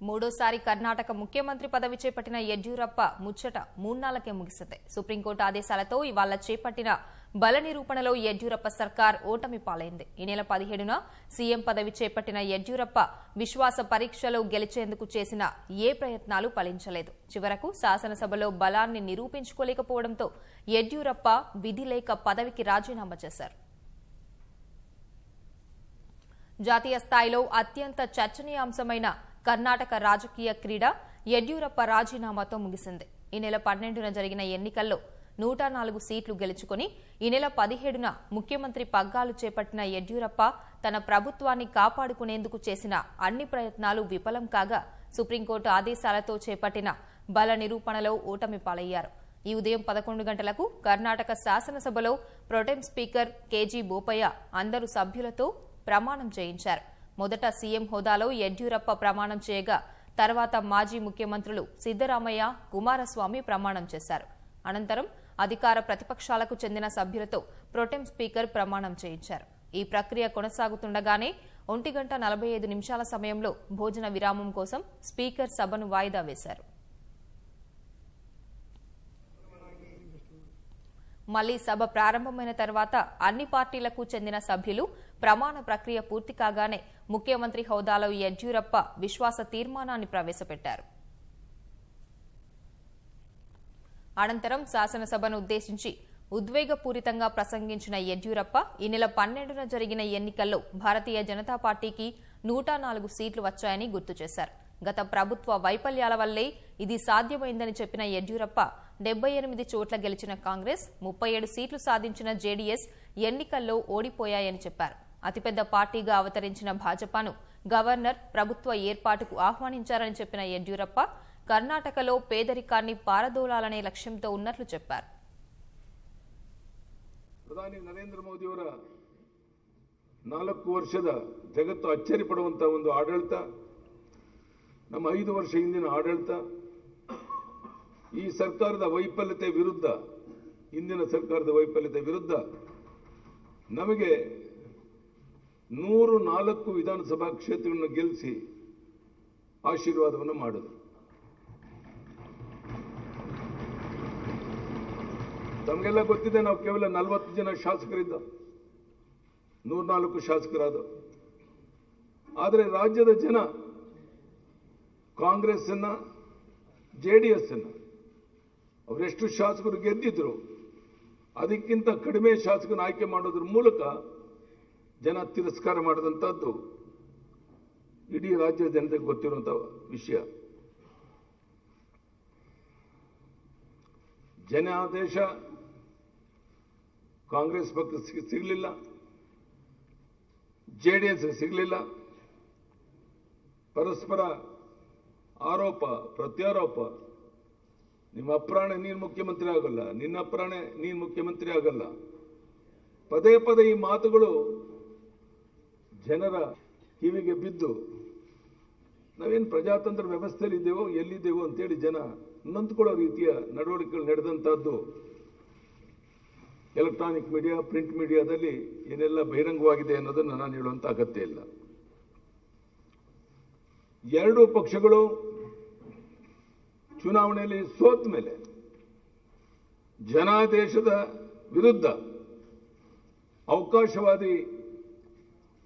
మూడోసారి కర్ణాటక ముఖ్యమంత్రి పదవి చేపట్టిన యడ్యూరప్ప ముచ్చట 3 నెలలకే ముగిసింది. సుప్రీంకోర్టు ఆదేశాలతో ఇవాళ చేపట్టిన బల నిరూపణలో యడ్యూరప్ప సర్కార్ ఓటమి పాలైంది. ఈ నెల 17న సీఎం పదవి చేపట్టిన యడ్యూరప్ప విశ్వాస పరీక్షలో గెలిచేందుకు చేసిన ఏ ప్రయత్నాలు ఫలించలేదు. చివరకు శాసనసభలో బలాన్ని నిరూపించుకోలేకపోవడంతో యడ్యూరప్ప విధి లేక పదవికి రాజీనామా చేశారు. జాతీయ స్థాయిలో అత్యంత చర్చనీయాంశమైన కర్ణాటక రాజకీయ క్రీడ యడ్యూరప్ప రాజీనామాతో ముగిసింది. ఈ నెల 12న జరిగిన ఎన్నికల్లో 104 సీట్లు గెలుచుకుని ఈ నెల 17న ముఖ్యమంత్రి పగ్గాలు చేపట్టిన యడ్యూరప్ప తన ప్రభుత్వాన్ని కాపాడుకునేందుకు చేసిన అన్ని ప్రయత్నాలు విఫలం కాగా సుప్రీంకోర్టు ఆదేశాలతో చేపట్టిన బల నిరూపణలో ఓటమి పాలయ్యారు. ఈ ఉదయం 11 గంటలకు కర్ణాటక శాసనసభలో ప్రొటెం స్పీకర్ కేజీ బోపయ్య అందరు సభ్యులతో ప్రమాణం చేయించారు. మొదట సీఎం హోదాలో యడ్యూరప్ప ప్రమాణం చేయగా తర్వాత మాజీ ముఖ్యమంత్రులు సిద్దరామయ్య, కుమారస్వామి ప్రమాణం చేశారు. అనంతరం అధికార ప్రతిపక్షాలకు చెందిన సభ్యులతో ప్రొటెం స్పీకర్ ప్రమాణం చేయించారు. ఈ ప్రక్రియ కొనసాగుతుండగానే 1:45 సమయంలో భోజన విరామం కోసం స్పీకర్ సభను వాయిదా వేశారు. మళ్లీ సభ ప్రారంభమైన తర్వాత అన్ని పార్టీలకు చెందిన సభ్యులు ప్రమాణ ప్రక్రియ పూర్తి కాగానే ముఖ్యమంత్రి హోదాలో యడ్యూరప్ప విశ్వాస తీర్మానాన్ని ప్రవేశపెట్టారు. అనంతరం శాసనసభను ఉద్దేశించి ఉద్వేగపూరితంగా ప్రసంగించిన యడ్యూరప్ప ఈ నెల 12న జరిగిన ఎన్నికల్లో భారతీయ జనతా పార్టీకి 104 సీట్లు వచ్చాయని గుర్తు చేశారు. గత ప్రభుత్వ వైఫల్యాల వల్లే ఇది సాధ్యమైందని చెప్పిన యడ్యూరప్ప 78 చోట్ల గెలిచిన కాంగ్రెస్, 37 సీట్లు సాధించిన జేడీఎస్ ఎన్నికల్లో ఓడిపోయాయని చెప్పారు. అతిపెద్ద పార్టీగా అవతరించిన భాజపాను గవర్నర్ ప్రభుత్వ ఏర్పాటుకు ఆహ్వానించారని చెప్పిన యడ్యూరప్ప కర్ణాటకలో పేదరికాన్ని పారదోలాలనే లక్ష్యంతో ఉన్నట్లు చెప్పారు. ಪ್ರಧಾನಿ ನರೇಂದ್ರ ಮೋದಿಯವರ 4 ವರ್ಷದ ಜಗತ್ತು ಅಚ್ಚರಿ ಪಡುವಂತಹ ಒಂದು ಆಡಳಿತ, ನಮ್ಮ 5 ವರ್ಷ ಹಿಂದಿನ ಆಡಳಿತ, ಈ ಸರ್ಕಾರದ ವೈಫಲ್ಯತೆ ವಿರುದ್ಧ, ಹಿಂದಿನ ಸರ್ಕಾರದ ವೈಫಲ್ಯತೆ ವಿರುದ್ಧ ನಮಗೆ 104 ವಿಧಾನಸಭಾ ಕ್ಷೇತ್ರಗಳನ್ನು ಗೆಲ್ಲಿಸಿ ಆಶೀರ್ವಾದವನ್ನು ಮಾಡಿದರು. ತಮಗೆಲ್ಲ ಗೊತ್ತಿದೆ, ನಾವು ಕೇವಲ 40 ಜನ ಶಾಸಕರಿದ್ದ 104 ಶಾಸಕರಾದ. ಆದರೆ ರಾಜ್ಯದ ಜನ ಕಾಂಗ್ರೆಸ್ ಅನ್ನ, ಜೆಡಿಎಸ್ ಅನ್ನ ಅವರೆಷ್ಟು ಶಾಸಕರು ಗೆದ್ದಿದ್ರು ಅದಕ್ಕಿಂತ ಕಡಿಮೆ ಶಾಸಕರನ್ನು ಆಯ್ಕೆ ಮಾಡೋದ್ರ ಮೂಲಕ ಜನ ತಿರಸ್ಕಾರ ಮಾಡಿದಂಥದ್ದು ಇಡೀ ರಾಜ್ಯದ ಜನತೆಗೆ ಗೊತ್ತಿರುವಂತಹ ವಿಷಯ. ಜನಾದೇಶ ಕಾಂಗ್ರೆಸ್ ಪಕ್ಷಕ್ಕೆ ಸಿಗಲಿಲ್ಲ, ಜೆಡಿಎಸ್ ಸಿಗಲಿಲ್ಲ. ಪರಸ್ಪರ ಆರೋಪ ಪ್ರತ್ಯಾರೋಪ, ನಿಮ್ಮ ಅಪ್ರಾಣೆ ನೀನು ಮುಖ್ಯಮಂತ್ರಿ ಆಗಲ್ಲ, ನಿನ್ನ ಅಪ್ರಾಣೆ ನೀನು ಮುಖ್ಯಮಂತ್ರಿ ಆಗಲ್ಲ, ಪದೇ ಪದೇ ಈ ಮಾತುಗಳು ಜನರ ಕಿವಿಗೆ ಬಿದ್ದು ನಾವೇನು ಪ್ರಜಾತಂತ್ರ ವ್ಯವಸ್ಥೆಯಲ್ಲಿ ಇದ್ದೇವೋ ಎಲ್ಲಿದ್ದೇವೋ ಅಂತೇಳಿ ಜನ ನೊಂದ್ಕೊಳ್ಳೋ ರೀತಿಯ ನಡವಳಿಕೆಗಳು ನಡೆದಂತಹದ್ದು ಎಲೆಕ್ಟ್ರಾನಿಕ್ ಮೀಡಿಯಾ, ಪ್ರಿಂಟ್ ಮೀಡಿಯಾದಲ್ಲಿ ಏನೆಲ್ಲ ಬಹಿರಂಗವಾಗಿದೆ ಅನ್ನೋದನ್ನು ನಾನು ಹೇಳುವಂತ ಅಗತ್ಯ ಇಲ್ಲ. ಎರಡೂ ಪಕ್ಷಗಳು ಚುನಾವಣೆಯಲ್ಲಿ ಸೋತ ಮೇಲೆ ಜನಾದೇಶದ ವಿರುದ್ಧ ಅವಕಾಶವಾದಿ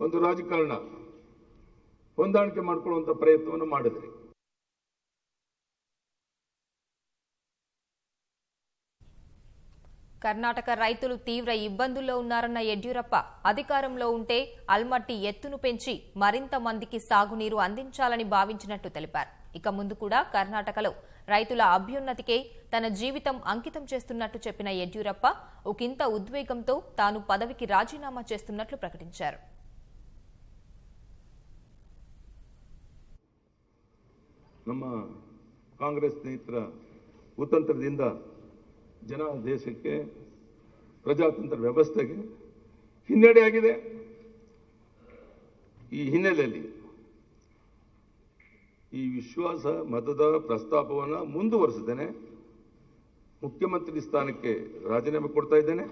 ಒಂದು ರಾಜಕಾರಣ ಹೊಂದಾಣಿಕೆ ಮಾಡಿಕೊಳ್ಳುವಂತ ಪ್ರಯತ್ನವನ್ನು ಮಾಡಿದ್ರಿ. కర్ణాటక రైతులు తీవ్ర ఇబ్బందుల్లో ఉన్నారన్న యడ్యూరప్ప అధికారంలో ఉంటే అల్మట్టి ఎత్తును పెంచి మరింత మందికి సాగునీరు అందించాలని భావించినట్టు తెలిపారు. ఇక ముందు కూడా కర్ణాటకలో రైతుల అభ్యున్నతికే తన జీవితం అంకితం చేస్తున్నట్టు చెప్పిన యడ్యూరప్ప ఒకంత ఉద్వేగంతో తాను పదవికి రాజీనామా చేస్తున్నట్లు ప్రకటించారు. ನಮ್ಮ ಕಾಂಗ್ರೆಸ್ ಸ್ನೇಹಿತರ ಕುತಂತ್ರದಿಂದ ಜನ ದೇಶಕ್ಕೆ ಪ್ರಜಾತಂತ್ರ ವ್ಯವಸ್ಥೆಗೆ ಹಿನ್ನಡೆಯಾಗಿದೆ. ಈ ಹಿನ್ನೆಲೆಯಲ್ಲಿ ಈ ವಿಶ್ವಾಸ ಮತದ ಪ್ರಸ್ತಾಪವನ್ನು ಮುಂದುವರಿಸಿದ್ದೇನೆ. ಮುಖ್ಯಮಂತ್ರಿ ಸ್ಥಾನಕ್ಕೆ ರಾಜೀನಾಮೆ ಕೊಡ್ತಾ ಇದ್ದೇನೆ.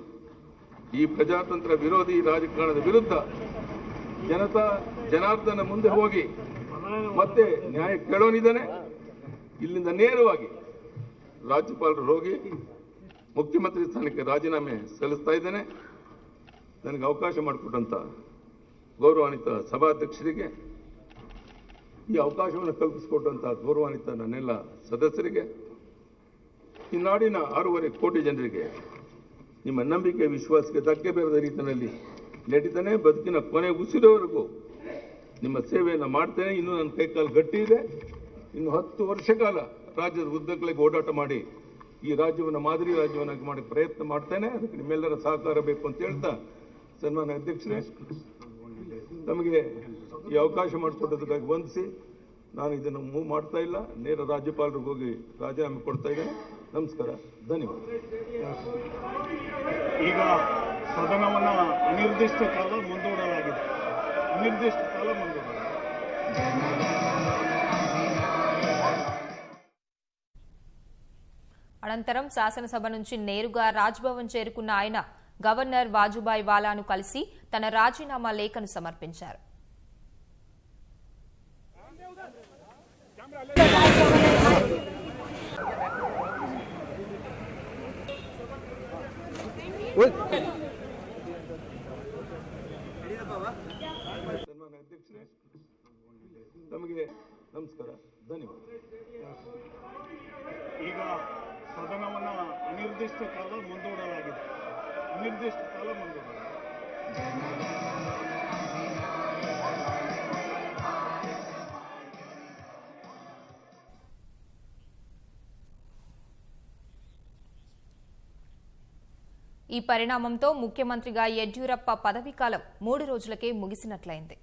ಈ ಪ್ರಜಾತಂತ್ರ ವಿರೋಧಿ ರಾಜಕಾರಣದ ವಿರುದ್ಧ ಜನಾರ್ದನ ಮುಂದೆ ಹೋಗಿ ಮತ್ತೆ ನ್ಯಾಯ ಕೇಳೋನಿದ್ದಾನೆ. ಇಲ್ಲಿಂದ ನೇರವಾಗಿ ರಾಜ್ಯಪಾಲರು ಹೋಗಿ ಮುಖ್ಯಮಂತ್ರಿ ಸ್ಥಾನಕ್ಕೆ ರಾಜೀನಾಮೆ ಸಲ್ಲಿಸ್ತಾ ಇದ್ದೇನೆ. ನನಗೆ ಅವಕಾಶ ಮಾಡಿಕೊಟ್ಟಂತ ಗೌರವಾನ್ವಿತ ಸಭಾಧ್ಯಕ್ಷರಿಗೆ, ಈ ಅವಕಾಶವನ್ನು ಕಲ್ಪಿಸಿಕೊಟ್ಟಂತ ಗೌರವಾನ್ವಿತ ನನ್ನೆಲ್ಲ ಸದಸ್ಯರಿಗೆ, ಈ ನಾಡಿನ 6.5 ಕೋಟಿ ಜನರಿಗೆ ನಿಮ್ಮ ನಂಬಿಕೆ ವಿಶ್ವಾಸಕ್ಕೆ ಧಕ್ಕೆ ಬೇರದ ರೀತಿಯಲ್ಲಿ ನಡೀತಾನೆ. ಬದುಕಿನ ಕೊನೆ ಉಸಿರೋವರೆಗೂ ನಿಮ್ಮ ಸೇವೆಯನ್ನು ಮಾಡ್ತೇನೆ. ಇನ್ನು ನನ್ನ ಕೈಕಾಲು ಗಟ್ಟಿ ಇದೆ. ಇನ್ನು 10 ವರ್ಷ ಕಾಲ ರಾಜ್ಯದ ಉದ್ದಗಲಿಗೆ ಓಡಾಟ ಮಾಡಿ ಈ ರಾಜ್ಯವನ್ನು ಮಾದರಿ ರಾಜ್ಯವನ್ನಾಗಿ ಮಾಡಿ ಪ್ರಯತ್ನ ಮಾಡ್ತೇನೆ. ಅದಕ್ಕೆ ನಿಮ್ಮೆಲ್ಲರ ಸಹಕಾರ ಬೇಕು ಅಂತ ಹೇಳ್ತಾ, ಸನ್ಮಾನ್ಯ ಅಧ್ಯಕ್ಷರೇ, ನಮಗೆ ಈ ಅವಕಾಶ ಮಾಡಿಕೊಟ್ಟದಕ್ಕಾಗಿ ವಂದಿಸಿ, ನಾನು ಇದನ್ನು ಮೂವ್ ಮಾಡ್ತಾ ಇಲ್ಲ, ನೇರ ರಾಜ್ಯಪಾಲರಿಗೆ ಹೋಗಿ ರಾಜೀನಾಮೆ ಕೊಡ್ತಾ ಇದ್ದೇನೆ. ನಮಸ್ಕಾರ, ಧನ್ಯವಾದ. ಈಗ ಸದನವನ್ನು ಅನಿರ್ದಿಷ್ಟ ಕಾಲ ಮುಂದೂಡಲಾಗಿದೆ. అనంతరం శాసనసభ నుంచి నేరుగా రాజ్భవన్ చేరుకున్న ఆయన గవర్నర్ వాజుభాయ్ వాలాను కలిసి తన రాజీనామా లేఖను సమర్పించారు. ಸನ್ಮಾನ್ಯ ಅಧ್ಯಕ್ಷರೇ, ತಮಗೆ ನಮಸ್ಕಾರ, ಧನ್ಯವಾದ. ಈಗ ಸದನವನ್ನು ಅನಿರ್ದಿಷ್ಟ ಕಾಲ ಮುಂದೂಡಲಾಗಿದೆ. ఈ పరిణామంతో ముఖ్యమంత్రిగా యడ్యూరప్ప పదవీకాలం 3 రోజులకే ముగిసినట్లయింది.